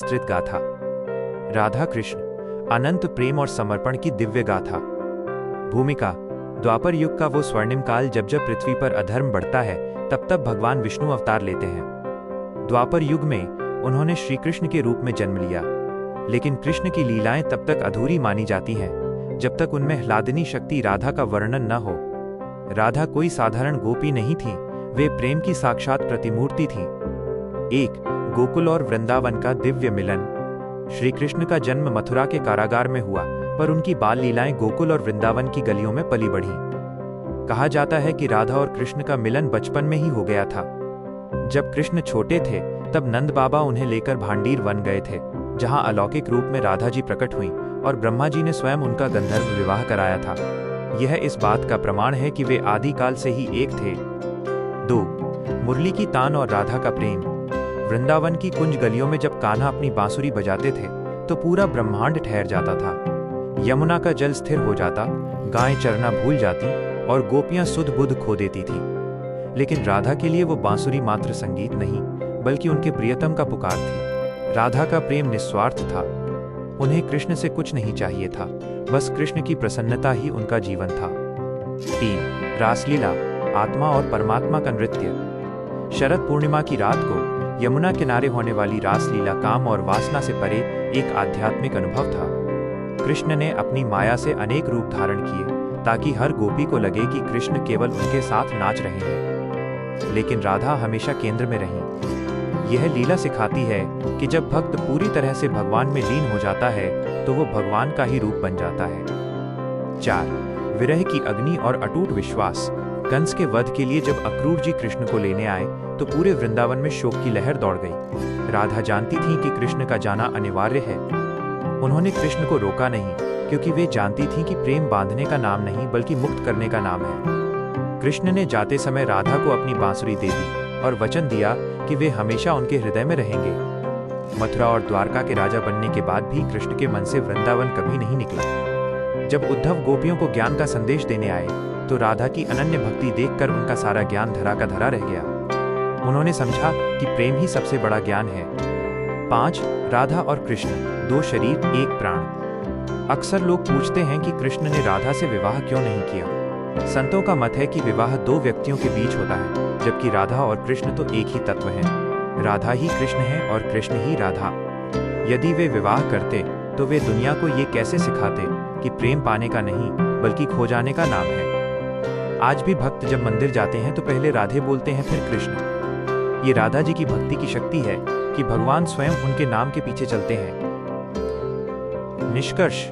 विस्तृत गाथा। राधा कृष्ण अनंत प्रेम और समर्पण की दिव्य गाथा। भूमिका: द्वापर युग का वो स्वर्णिम काल जब जब पृथ्वी पर अधर्म बढ़ता है तब तब भगवान विष्णु अवतार लेते हैं। द्वापर युग में उन्होंने श्री कृष्ण के रूप में जन्म लिया, लेकिन कृष्ण की लीलाएं तब तक अधूरी मानी जाती हैं जब तक उनमें ह्लादिनी शक्ति राधा का वर्णन न हो। राधा कोई साधारण गोपी नहीं थी, वे प्रेम की साक्षात प्रतिमूर्ति थी। एक गोकुल और वृंदावन का दिव्य मिलन। श्री कृष्ण का जन्म मथुरा के कारागार में हुआ, पर उनकी बाल लीलाएं गोकुल और वृंदावन की गलियों में पली बढ़ी। कहा जाता है कि राधा और कृष्ण का मिलन बचपन में ही हो गया था। जब कृष्ण छोटे थे तब नंद बाबा उन्हें लेकर भांडीर वन गए थे, जहां अलौकिक रूप में राधा जी प्रकट हुईं और ब्रह्मा जी ने स्वयं उनका गंधर्व विवाह कराया था। यह इस बात का प्रमाण है कि वे आदिकाल से ही एक थे। 2 मुरली की तान और राधा का प्रेम। वृंदावन की कुंज गलियों में जब कान्हा अपनी बांसुरी बजाते थे तो पूरा ब्रह्मांड ठहर जाता था। यमुना का जल स्थिर हो जाता, गायें चरना भूल जाती और गोपियां सुध बुध खो देती थी। लेकिन राधा के लिए वो बांसुरी मात्र संगीत नहीं, बल्कि उनके प्रियतम का पुकार थी। राधा का प्रेम निस्वार्थ था। उन्हें कृष्ण से कुछ नहीं चाहिए था, बस कृष्ण की प्रसन्नता ही उनका जीवन था। 3 रासलीला, आत्मा और परमात्मा का नृत्य। शरद पूर्णिमा की रात को यमुना किनारे होने वाली रासलीला काम और वासना से परे एक आध्यात्मिक अनुभव था। कृष्ण ने अपनी माया से अनेक रूप धारण किए ताकि हर गोपी को लगे कि कृष्ण केवल उनके साथ नाच रहे हैं, लेकिन राधा हमेशा केंद्र में रही। यह लीला सिखाती है कि जब भक्त पूरी तरह से भगवान में लीन हो जाता है तो वो भगवान का ही रूप बन जाता है। 4 विरह की अग्नि और अटूट विश्वास। कंस के वध के लिए जब अक्रूर जी कृष्ण को लेने आए तो पूरे वृंदावन में शोक की लहर दौड़ गई। राधा जानती थी कि कृष्ण का जाना अनिवार्य है। उन्होंने कृष्ण को रोका नहीं, क्योंकि वे जानती थीं कि प्रेम बांधने का नाम नहीं बल्कि मुक्त करने का नाम है। कृष्ण ने जाते समय राधा को अपनी बांसुरी दे दी और वचन दिया कि वे हमेशा उनके हृदय में रहेंगे। मथुरा और द्वारका के राजा बनने के बाद भी कृष्ण के मन से वृंदावन कभी नहीं निकला। जब उद्धव गोपियों को ज्ञान का संदेश देने आए तो राधा की अनन्य भक्ति देखकर उनका सारा ज्ञान धरा का धरा रह गया। उन्होंने समझा कि प्रेम ही सबसे बड़ा ज्ञान है। 5 राधा और कृष्ण, 2 शरीर एक प्राण। अक्सर लोग पूछते हैं कि कृष्ण ने राधा से विवाह क्यों नहीं किया। संतों का मत है कि विवाह 2 व्यक्तियों के बीच होता है, जबकि राधा और कृष्ण तो एक ही तत्व हैं। राधा ही कृष्ण है और कृष्ण ही राधा। यदि वे विवाह करते तो वे दुनिया को ये कैसे सिखाते कि प्रेम पाने का नहीं बल्कि खो जाने का नाम है। आज भी भक्त जब मंदिर जाते हैं तो पहले राधे बोलते हैं, फिर कृष्ण। ये राधा जी की भक्ति की शक्ति है कि भगवान स्वयं उनके नाम के पीछे चलते हैं। निष्कर्ष: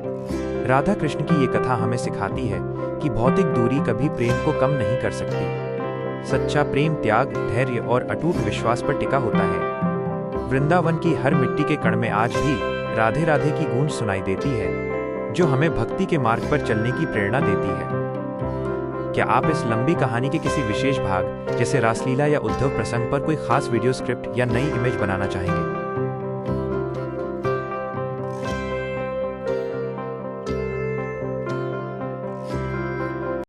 राधा कृष्ण की ये कथा हमें सिखाती है कि भौतिक दूरी कभी प्रेम को कम नहीं कर सकती। सच्चा प्रेम त्याग, धैर्य और अटूट विश्वास पर टिका होता है। वृंदावन की हर मिट्टी के कण में आज भी राधे राधे की गूंज सुनाई देती है, जो हमें भक्ति के मार्ग पर चलने की प्रेरणा देती है। क्या आप इस लंबी कहानी के किसी विशेष भाग जैसे रासलीला या उद्धव प्रसंग पर कोई खास वीडियो स्क्रिप्ट या नई इमेज बनाना चाहेंगे?